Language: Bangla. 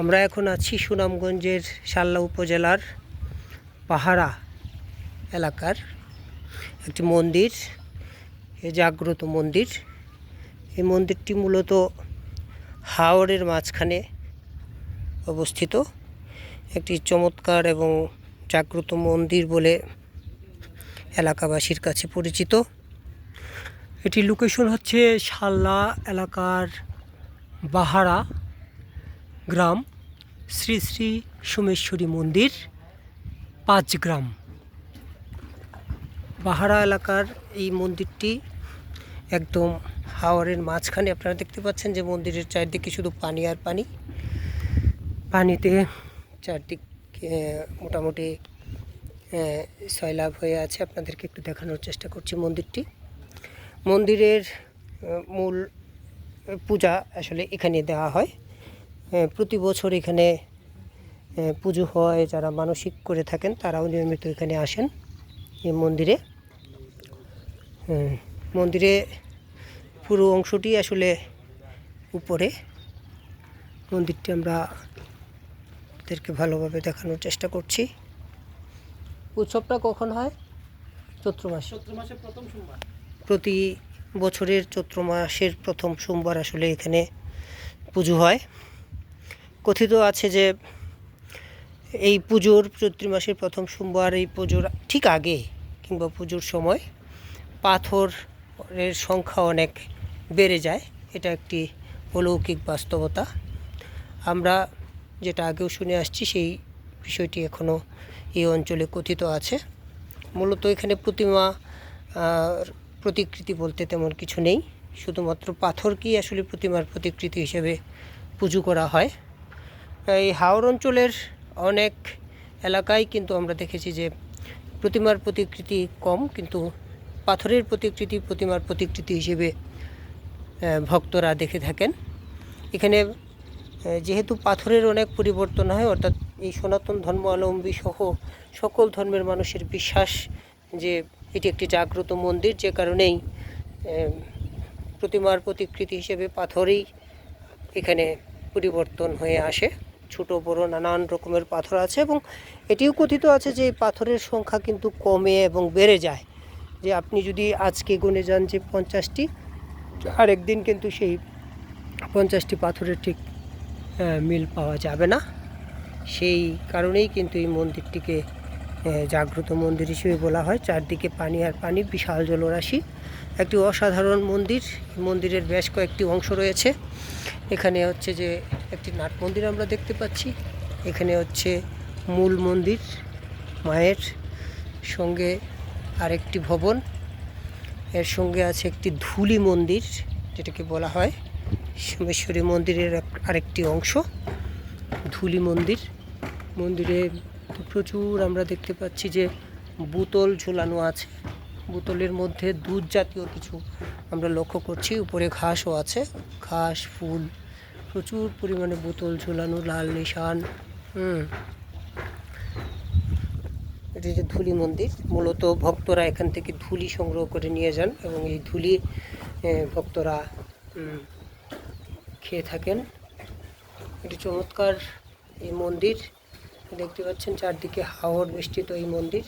আমরা এখন আছি সুনামগঞ্জের শাল্লা উপজেলার পাহাড়া এলাকার একটি মন্দির, জাগ্রত মন্দির। এই মন্দিরটি মূলত হাওরের মাঝখানে অবস্থিত একটি চমৎকার এবং জাগ্রত মন্দির বলে এলাকাবাসীর কাছে পরিচিত। এটি লোকেশন হচ্ছে শাল্লা এলাকার পাহাড়া গ্রাম, শ্রী শ্রী সোমেশ্বরী মন্দির 5 গ্রাম। পাহাড়া এলাকার এই মন্দিরটি একদম হাওরের মাঝখানে। আপনারা দেখতে পাচ্ছেন যে মন্দিরের চারদিকে শুধু পানি আর পানি, পানিতে চারদিক মোটামুটি সয়লাভ হয়ে আছে। আপনাদেরকে একটু দেখানোর চেষ্টা করছি মন্দিরটি। মন্দিরের মূল পূজা আসলে এখানে দেওয়া হয়। প্রতি বছর এখানে পুজো হয়। যারা মানসিক করে থাকেন তারাও নিয়মিত এখানে আসেন এই মন্দিরে। মন্দিরে পুরো অংশটি আসলে উপরে। মন্দিরটি আমরা তাদেরকে ভালোভাবে দেখানোর চেষ্টা করছি। উৎসবটা কখন হয়? চৈত্র মাসে প্রথম সোমবার। প্রতি বছরের চৈত্র মাসের প্রথম সোমবার আসলে এখানে পুজো হয়। কথিত আছে যে এই পুজোর চৈত্র মাসের প্রথম সোমবার, এই পুজোর ঠিক আগে কিংবা পুজোর সময় পাথরের সংখ্যা অনেক বেড়ে যায়। এটা একটি অলৌকিক বাস্তবতা। আমরা যেটা আগেও শুনে আসছি সেই বিষয়টি এখনও এই অঞ্চলে কথিত আছে। মূলত এখানে প্রতিকৃতি বলতে তেমন কিছু নেই, শুধুমাত্র পাথরকেই আসলে প্রতিমার প্রতিকৃতি হিসেবে পুজো করা হয়। এই হাওর অঞ্চলের অনেক এলাকায় কিন্তু আমরা দেখেছি যে প্রতিমার প্রতিকৃতি কম, কিন্তু পাথরের প্রতিকৃতি প্রতিমার প্রতিকৃতি হিসেবে ভক্তরা দেখে থাকেন। এখানে যেহেতু পাথরের অনেক পরিবর্তন হয়, অর্থাৎ এই সনাতন ধর্মাবলম্বী সহ সকল ধর্মের মানুষের বিশ্বাস যে এটি একটি জাগ্রত মন্দির, যে কারণেই প্রতিমার প্রতিকৃতি হিসেবে পাথরেই এখানে পরিবর্তন হয়ে আসে। ছোট বড় নানান রকমের পাথর আছে এবং এটিও কথিত আছে যে পাথরের সংখ্যা কিন্তু কমে এবং বেড়ে যায়। যে আপনি যদি আজকে গুনে যান যে 50টি, আরেকদিন কিন্তু সেই 50টি পাথরের ঠিক মিল পাওয়া যাবে না। সেই কারণেই কিন্তু এই মন্দিরটিকে জাগ্রত মন্দির হিসেবে বলা হয়। চারদিকে পানি আর পানি, বিশাল জলরাশি, একটি অসাধারণ মন্দির। মন্দিরের বেশ কয়েকটি অংশ রয়েছে। এখানে হচ্ছে যে একটি নাট মন্দির আমরা দেখতে পাচ্ছি। এখানে হচ্ছে মূল মন্দির, মায়ের সঙ্গে আরেকটি ভবন, এর সঙ্গে আছে একটি ধুলি মন্দির, যেটাকে বলা হয় সোমেশ্বরী মন্দিরের আরেকটি অংশ, ধুলি মন্দির। মন্দিরে প্রচুর আমরা দেখতে পাচ্ছি যে বোতল ঝোলানো আছে। বোতলের মধ্যে দুধ জাতীয় কিছু আমরা লক্ষ্য করছি। উপরে ঘাসও আছে, ঘাস, ফুল, প্রচুর পরিমাণে বোতল ঝোলানো, লাল নিশান। এটি যে ধুলি মন্দির, মূলত ভক্তরা এখান থেকে ধুলি সংগ্রহ করে নিয়ে যান এবং এই ধুলি ভক্তরা খেয়ে থাকেন। এটি চমৎকার এই মন্দির। দেখতে পাচ্ছেন চারদিকে হাওর বেষ্টিত এই মন্দির।